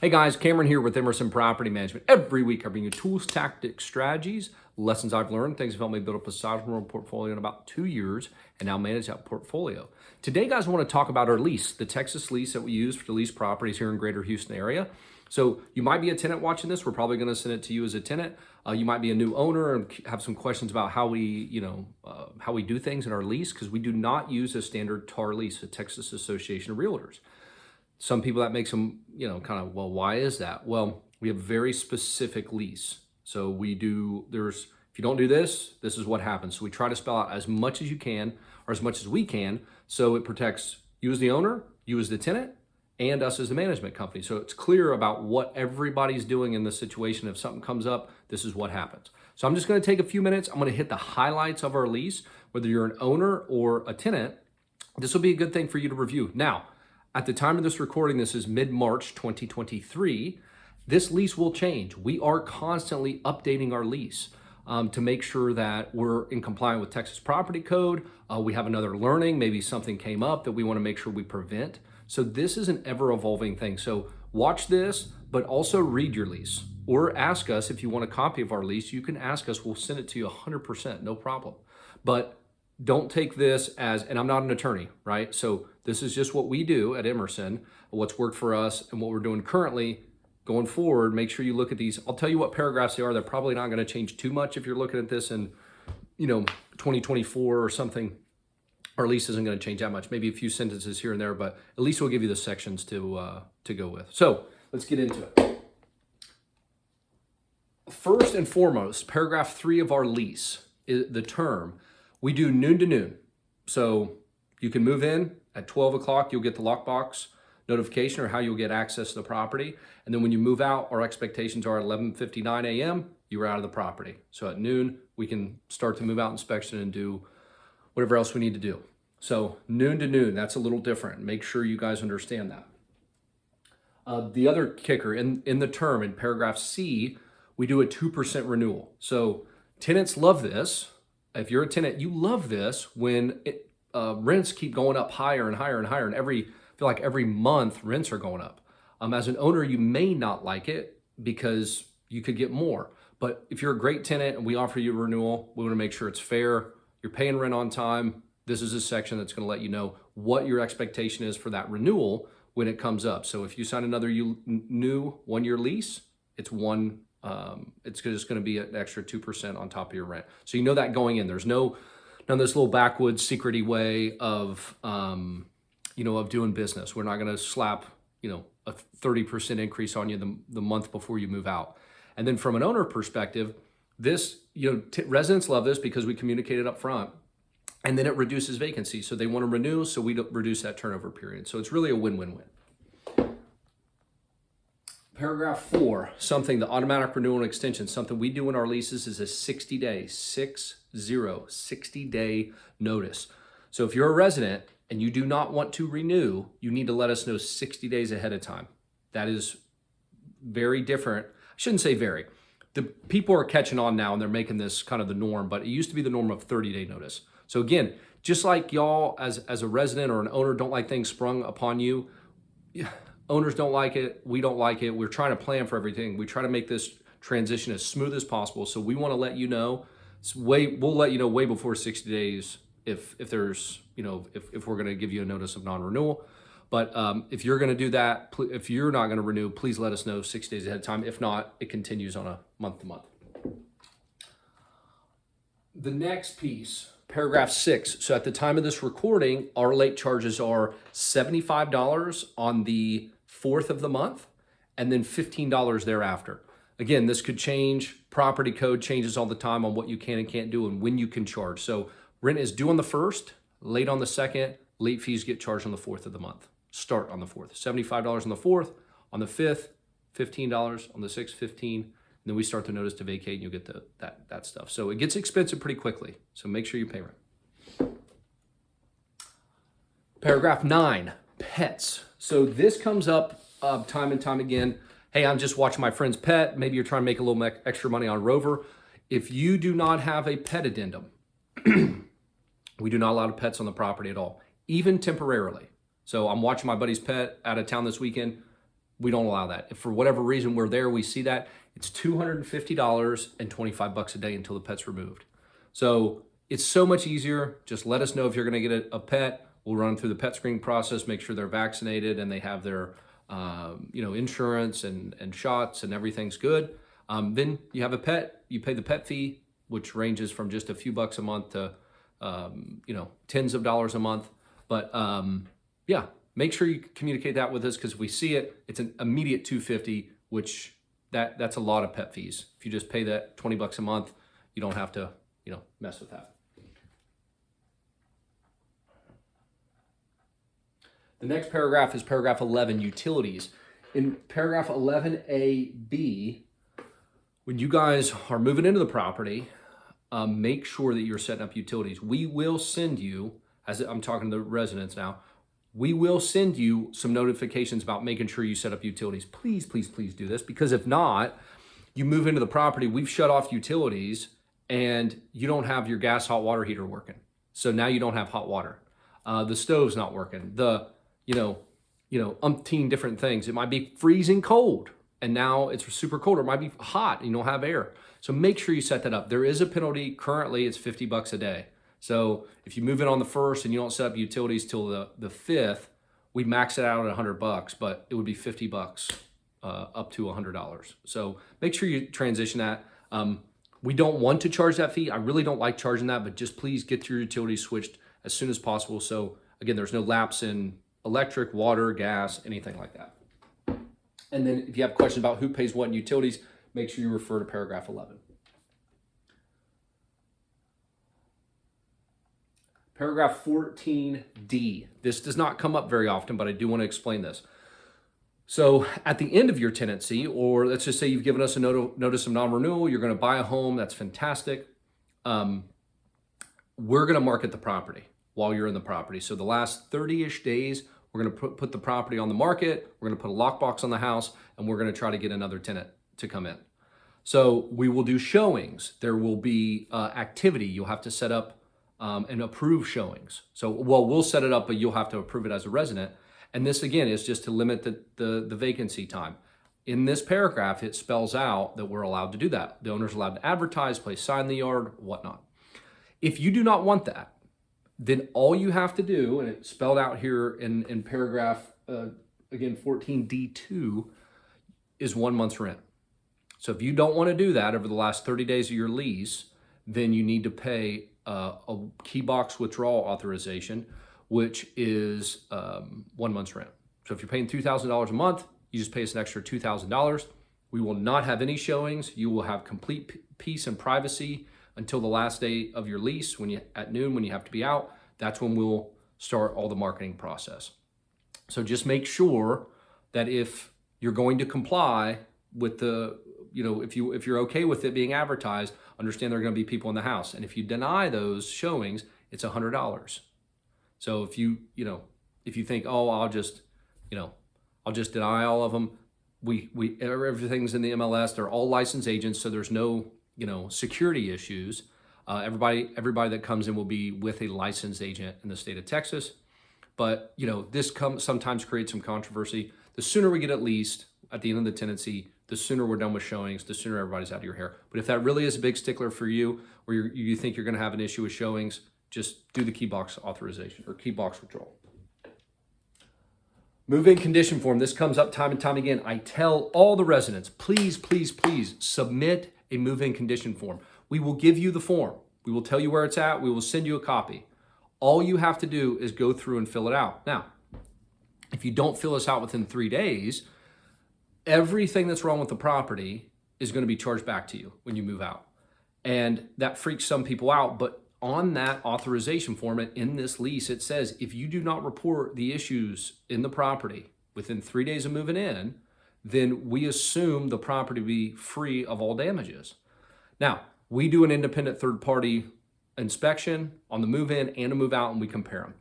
Hey guys, Cameron here with Emerson Property Management. Every week I bring you tools, tactics, strategies, lessons I've learned, things that helped me build up a sizable portfolio in about 2 years and now manage that portfolio. Today, guys, I want to talk about our lease, the Texas lease that we use to lease properties here in Greater Houston area. So you might be a tenant watching this. We're probably going to send it to you as a tenant. You might be a new owner and have some questions about how we do things in our lease, because we do not use a standard TAR lease, the Texas Association of Realtors. Some people that makes them, well, why is that? Well, we have very specific lease. So if you don't do this, this is what happens. So we try to spell out as much as you can, or as much as we can, so it protects you as the owner, you as the tenant, and us as the management company. So it's clear about what everybody's doing in this situation. If something comes up, this is what happens. So I'm just gonna take a few minutes. I'm gonna hit the highlights of our lease. Whether you're an owner or a tenant, this will be a good thing for you to review. Now, at the time of this recording, this is mid-March 2023, this lease will change. We are constantly updating our lease to make sure that we're in compliance with Texas Property Code. We have another learning, maybe something came up that we wanna make sure we prevent. So this is an ever-evolving thing. So watch this, but also read your lease. Or ask us if you want a copy of our lease. You can ask us, we'll send it to you 100%, no problem. But don't take this as, and I'm not an attorney, right? So this is just what we do at Emerson, what's worked for us and what we're doing currently. Going forward, make sure you look at these. I'll tell you what paragraphs they are. They're probably not going to change too much if you're looking at this in, 2024 or something. Our lease isn't going to change that much. Maybe a few sentences here and there, but at least we'll give you the sections to go with. So let's get into it. First and foremost, paragraph 3 of our lease is the term. We do noon to noon. So you can move in at 12 o'clock, you'll get the lockbox notification or how you'll get access to the property. And then when you move out, our expectations are at 11:59 a.m., you are out of the property. So at noon, we can start the move out inspection and do whatever else we need to do. So noon to noon, that's a little different. Make sure you guys understand that. The other kicker in the term in paragraph C, we do a 2% renewal. So tenants love this. If you're a tenant, you love this when rents keep going up higher and higher and higher, and I feel like every month rents are going up. As an owner, you may not like it because you could get more. But if you're a great tenant and we offer you a renewal, we want to make sure it's fair. You're paying rent on time. This is a section that's going to let you know what your expectation is for that renewal when it comes up. So if you sign another new 1-year lease, it's just going to be an extra 2% on top of your rent. So you know that going in. There's none of this little backwoods secrety way of doing business. We're not going to slap a 30% increase on you the month before you move out. And then from an owner perspective, this residents love this because we communicate it up front, and then it reduces vacancy. So they want to renew, so we don't reduce that turnover period. So it's really a win-win-win. Paragraph 4, the automatic renewal and extension, something we do in our leases is a 60-day notice. So if you're a resident and you do not want to renew, you need to let us know 60 days ahead of time. That is very different. I shouldn't say very. The people are catching on now and they're making this kind of the norm, but it used to be the norm of 30-day notice. So again, just like y'all as a resident or an owner don't like things sprung upon you, owners don't like it, we don't like it. We're trying to plan for everything. We try to make this transition as smooth as possible. So we want to let you know, we'll let you know way before 60 days if there's, if we're going to give you a notice of non-renewal. But if you're going to do that, if you're not going to renew, please let us know 6 days ahead of time. If not, it continues on a month-to-month. The next piece, paragraph 6. So at the time of this recording, our late charges are $75 on the 4th of the month, and then $15 thereafter. Again, this could change. Property code changes all the time on what you can and can't do and when you can charge. So rent is due on the 1st, late on the 2nd, late fees get charged on the 4th of the month. Start on the 4th. $75 on the 4th, on the 5th, $15, on the 6th, $15, and then we start the notice to vacate and you'll get that stuff. So it gets expensive pretty quickly. So make sure you pay rent. Paragraph 9, pets. So this comes up time and time again. Hey, I'm just watching my friend's pet. Maybe you're trying to make a little extra money on Rover. If you do not have a pet addendum, we do not allow pets on the property at all, even temporarily. So I'm watching my buddy's pet out of town this weekend. we don't allow that. If for whatever reason we're there, we see that, it's $250 and 25 bucks a day until the pet's removed. So it's so much easier. Just let us know if you're gonna get a pet. We'll run through the pet screening process, make sure they're vaccinated and they have their insurance and shots and everything's good. Then you have a pet, you pay the pet fee, which ranges from just a few bucks a month to tens of dollars a month. But yeah, make sure you communicate that with us, because if we see it, it's an immediate $250, which that's a lot of pet fees. If you just pay that 20 bucks a month, you don't have to mess with that. The next paragraph is paragraph 11, utilities. In paragraph 11A-B, when you guys are moving into the property, make sure that you're setting up utilities. We will send you, as I'm talking to the residents now, we will send you some notifications about making sure you set up utilities. Please, please, please do this, because if not, you move into the property, we've shut off utilities, and you don't have your gas hot water heater working. So now you don't have hot water. The stove's not working. Umpteen different things. It might be freezing cold, and now it's super cold, or it might be hot and you don't have air. So make sure you set that up. There is a penalty. Currently, it's 50 bucks a day. So if you move in on the 1st and you don't set up utilities till the 5th, we max it out at 100 bucks, but it would be 50 bucks up to $100. So make sure you transition that. We don't want to charge that fee. I really don't like charging that, but just please get your utilities switched as soon as possible. So again, there's no lapse in electric, water, gas, anything like that. And then if you have questions about who pays what in utilities, make sure you refer to paragraph 11. Paragraph 14D. This does not come up very often, but I do want to explain this. So at the end of your tenancy, or let's just say you've given us a notice of non-renewal, you're going to buy a home, that's fantastic. We're going to market the property while you're in the property. So the last 30-ish days, we're going to put the property on the market, we're going to put a lockbox on the house, and we're going to try to get another tenant to come in. So we will do showings. There will be activity. You'll have to set up and approve showings. So, we'll set it up, but you'll have to approve it as a resident. And this, again, is just to limit the vacancy time. In this paragraph, it spells out that we're allowed to do that. The owner's allowed to advertise, place sign in the yard, whatnot. If you do not want that, then all you have to do, and it's spelled out here in paragraph, again, 14D2, is 1 month's rent. So if you don't want to do that over the last 30 days of your lease, then you need to pay a key box withdrawal authorization, which is 1 month's rent. So if you're paying $2,000 a month, you just pay us an extra $2,000. We will not have any showings. You will have complete peace and privacy until the last day of your lease, at noon when you have to be out. That's when we'll start all the marketing process. So just make sure that if you're going to comply with if you're okay with it being advertised, understand there are going to be people in the house. And if you deny those showings, it's $100. So if you think, oh, I'll just deny all of them. Everything's in the MLS. They're all licensed agents, so there's no, security issues. Everybody that comes in will be with a licensed agent in the state of Texas. But, this sometimes creates some controversy. The sooner we get it leased at the end of the tenancy, the sooner we're done with showings, the sooner everybody's out of your hair. But if that really is a big stickler for you, or you think you're going to have an issue with showings, just do the key box authorization or key box withdrawal. Move-in condition form. This comes up time and time again. I tell all the residents, please, please, please submit a move-in condition form. We will give you the form. We will tell you where it's at. We will send you a copy. All you have to do is go through and fill it out. Now, if you don't fill this out within 3 days, everything that's wrong with the property is going to be charged back to you when you move out. And that freaks some people out, but on that authorization form in this lease, it says if you do not report the issues in the property within 3 days of moving in, then we assume the property be free of all damages. Now, we do an independent third-party inspection on the move-in and a move-out, and we compare them.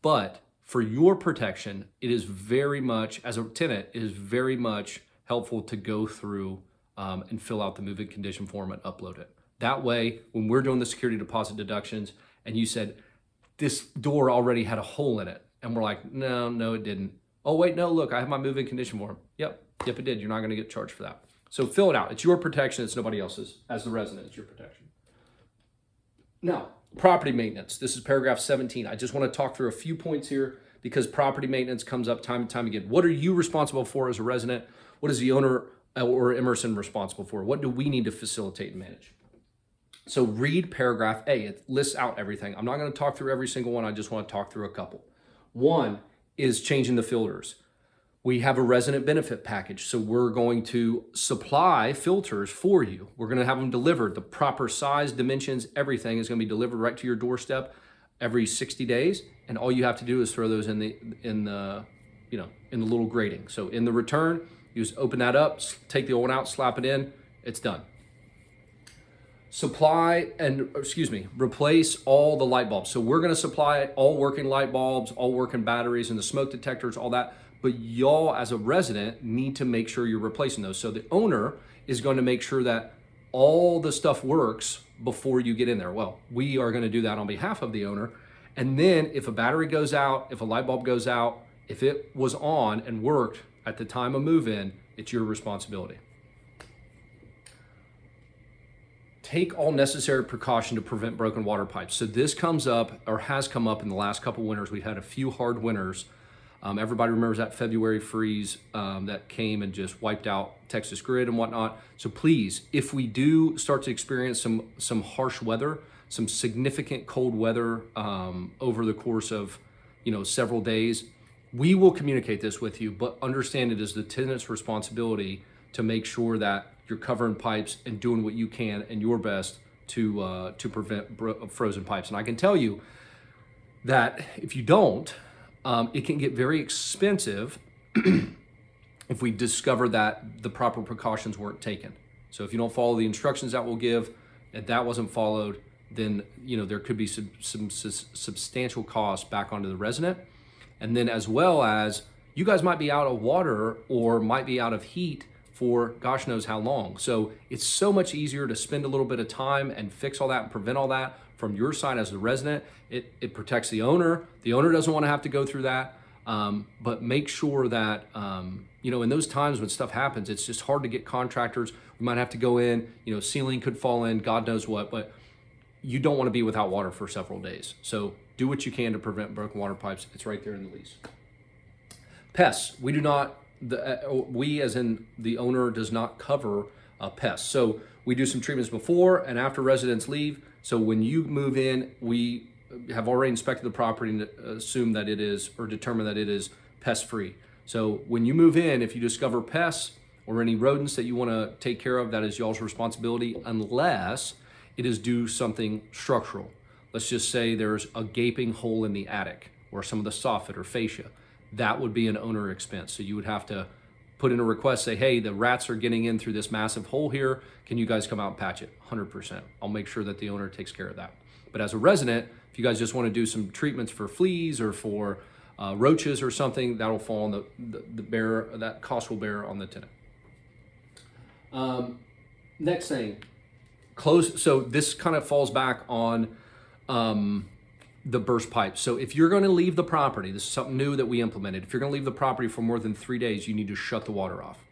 But for your protection, it is very much, as a tenant, it is very much helpful to go through and fill out the move-in condition form and upload it. That way, when we're doing the security deposit deductions and you said, this door already had a hole in it, and we're like, no, it didn't. Oh, wait, no, look, I have my move-in condition form. Yep, it did. You're not going to get charged for that. So fill it out. It's your protection. It's nobody else's. As the resident, it's your protection. Now, property maintenance. This is paragraph 17. I just want to talk through a few points here because property maintenance comes up time and time again. What are you responsible for as a resident? What is the owner or Emerson responsible for? What do we need to facilitate and manage? So read paragraph A. It lists out everything. I'm not going to talk through every single one. I just want to talk through a couple. One is changing the filters. We have a resident benefit package, so we're going to supply filters for you. We're going to have them delivered. The proper size, dimensions, everything is going to be delivered right to your doorstep every 60 days, and all you have to do is throw those in the little grating. So in the return, you just open that up, take the old one out, slap it in, it's done. Replace all the light bulbs. So we're going to supply all working light bulbs, all working batteries, and the smoke detectors, all that. But y'all as a resident need to make sure you're replacing those. So the owner is going to make sure that all the stuff works before you get in there. Well, we are going to do that on behalf of the owner. And then if a battery goes out, if a light bulb goes out, if it was on and worked at the time of move-in, it's your responsibility. Take all necessary precaution to prevent broken water pipes. So this comes up or has come up in the last couple winters. We've had a few hard winters. Everybody remembers that February freeze that came and just wiped out Texas grid and whatnot. So please, if we do start to experience some harsh weather, some significant cold weather over the course of several days, we will communicate this with you, but understand it is the tenant's responsibility to make sure that you're covering pipes and doing what you can and your best to prevent frozen pipes. And I can tell you that if you don't, it can get very expensive if we discover that the proper precautions weren't taken. So if you don't follow the instructions that we'll give, and that wasn't followed, then there could be some substantial costs back onto the resident. And then as well as you guys might be out of water or might be out of heat for gosh knows how long. So it's so much easier to spend a little bit of time and fix all that and prevent all that from your side as the resident. It protects the owner. The owner doesn't want to have to go through that. But make sure that, in those times when stuff happens, it's just hard to get contractors. We might have to go in, ceiling could fall in, God knows what, but you don't want to be without water for several days. So do what you can to prevent broken water pipes. It's right there in the lease. Pests, we as in the owner does not cover pests. So we do some treatments before and after residents leave. So when you move in, we have already inspected the property and assume that it is, or determine that it is pest free. So when you move in, if you discover pests or any rodents that you want to take care of, that is y'all's responsibility, unless it is due something structural. Let's just say there's a gaping hole in the attic or some of the soffit or fascia. That would be an owner expense. So you would have to put in a request, say, hey, the rats are getting in through this massive hole here. Can you guys come out and patch it? 100%. I'll make sure that the owner takes care of that. But as a resident, if you guys just want to do some treatments for fleas or for roaches or something, that'll fall on the bearer, that cost will bear on the tenant. Next thing, close. So this kind of falls back on the burst pipe. So if you're going to leave the property, this is something new that we implemented. If you're going to leave the property for more than 3 days, you need to shut the water off.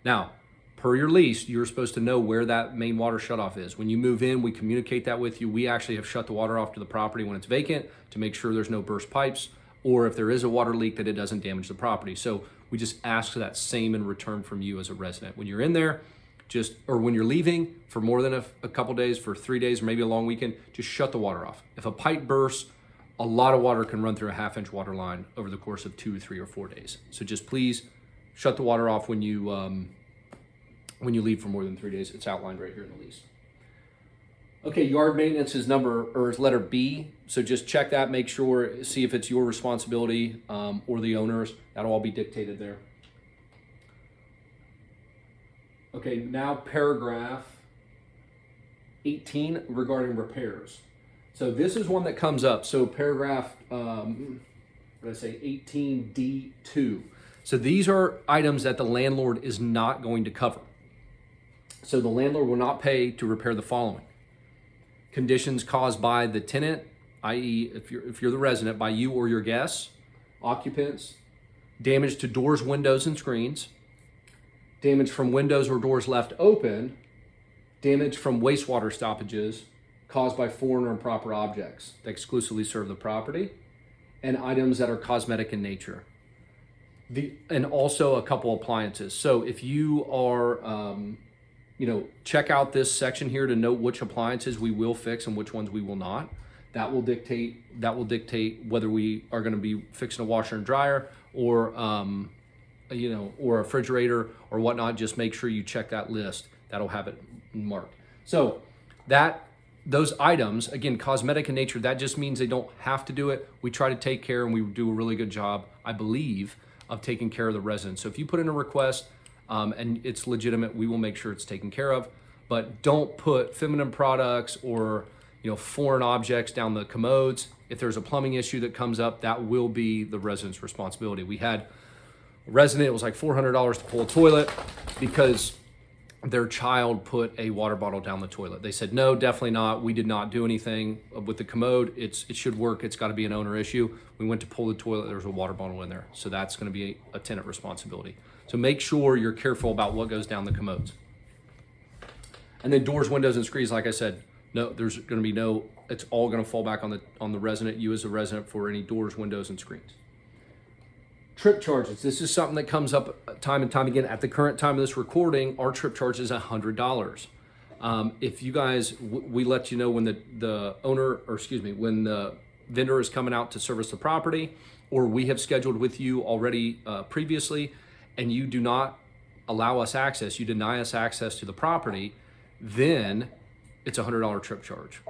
Now, per your lease, you're supposed to know where that main water shutoff is. When you move in, we communicate that with you. We actually have shut the water off to the property when it's vacant to make sure there's no burst pipes, or if there is a water leak, that it doesn't damage the property. So we just ask for that same in return from you as a resident. When you're in there, or when you're leaving for more than a couple days, for 3 days, or maybe a long weekend, just shut the water off. If a pipe bursts, a lot of water can run through a 1/2-inch water line over the course of 2, 3, or 4 days. So just please shut the water off when you leave for more than 3 days. It's outlined right here in the lease. Okay, yard maintenance is letter B. So just check that, make sure, see if it's your responsibility or the owner's. That'll all be dictated there. Okay, now paragraph 18 regarding repairs. So this is one that comes up. So paragraph, 18D2. So these are items that the landlord is not going to cover. So the landlord will not pay to repair the following: conditions caused by the tenant, i.e. if you're the resident, by you or your guests, occupants, damage to doors, windows, and screens, damage from windows or doors left open, damage from wastewater stoppages caused by foreign or improper objects that exclusively serve the property, and items that are cosmetic in nature. And also a couple appliances. So if you are, check out this section here to note which appliances we will fix and which ones we will not. That will dictate whether we are going to be fixing a washer and dryer or or a refrigerator or whatnot. Just make sure you check that list. That'll have it marked. So those items, again, cosmetic in nature, that just means they don't have to do it. We try to take care, and we do a really good job, I believe, of taking care of the residents. So if you put in a request and it's legitimate, we will make sure it's taken care of. But don't put feminine products or foreign objects down the commodes. If there's a plumbing issue that comes up, that will be the resident's responsibility. We had a resident, it was like $400 to pull a toilet because their child put a water bottle down the toilet. They said, no, definitely not. We did not do anything with the commode. It should work. It's got to be an owner issue. We went to pull the toilet. There was a water bottle in there. So that's going to be a tenant responsibility. So make sure you're careful about what goes down the commodes. And then doors, windows, and screens, like I said, no, there's going to be it's all going to fall back on the resident, you as a resident, for any doors, windows, and screens. Trip charges. This is something that comes up time and time again. At the current time of this recording, our trip charge is $100. If you guys, we let you know when when the vendor is coming out to service the property, or we have scheduled with you already previously, and you do not allow us access, you deny us access to the property, then it's a $100 trip charge.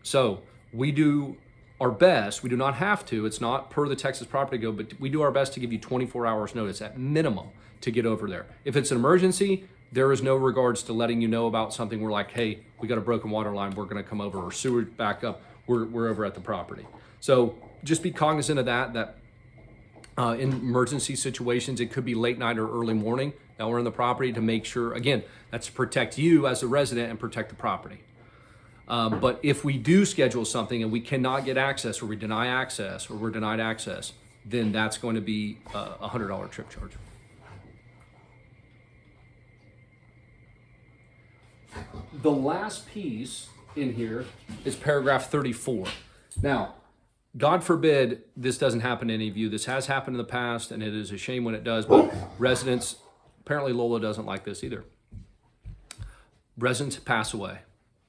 So we do our best. We do not have to. It's not per the Texas Property Code, but we do our best to give you 24 hours notice at minimum to get over there. If it's an emergency, there is no regards to letting you know about something. We're like, hey, we got a broken water line. We're going to come over, or sewer back up. We're over at the property. So just be cognizant of that in emergency situations, it could be late night or early morning that we're in the property, to make sure, again, that's to protect you as a resident and protect the property. But if we do schedule something and we cannot get access, or we deny access, or we're denied access, then that's going to be a $100 trip charge. The last piece in here is paragraph 34. Now, God forbid this doesn't happen to any of you. This has happened in the past, and it is a shame when it does, but residents, apparently Lola doesn't like this either. Residents pass away.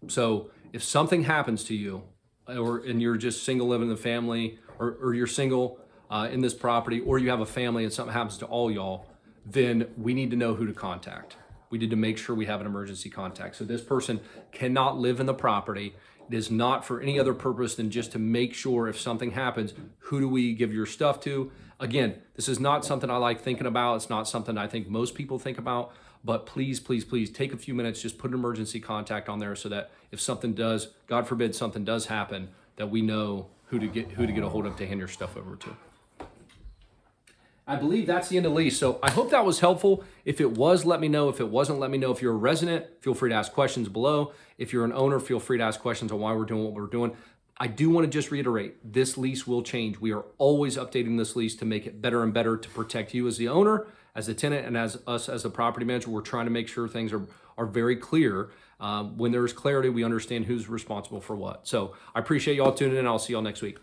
So if something happens to you, and you're just single living in the family, or you're single in this property, or you have a family and something happens to all y'all, then we need to know who to contact. We need to make sure we have an emergency contact. So this person cannot live in the property. It is not for any other purpose than just to make sure if something happens, who do we give your stuff to? Again, this is not something I like thinking about. It's not something I think most people think about, but please, please, please take a few minutes, just put an emergency contact on there so that if something does, God forbid something does happen, that we know who to get a hold of to hand your stuff over to. I believe that's the end of Lease. So I hope that was helpful. If it was, let me know. If it wasn't, let me know. If you're a resident, feel free to ask questions below. If you're an owner, feel free to ask questions on why we're doing what we're doing. I do want to just reiterate, this lease will change. We are always updating this lease to make it better and better, to protect you as the owner, as the tenant, and as us as the property manager. We're trying to make sure things are very clear. When there's clarity, we understand who's responsible for what. So I appreciate y'all tuning in. I'll see y'all next week.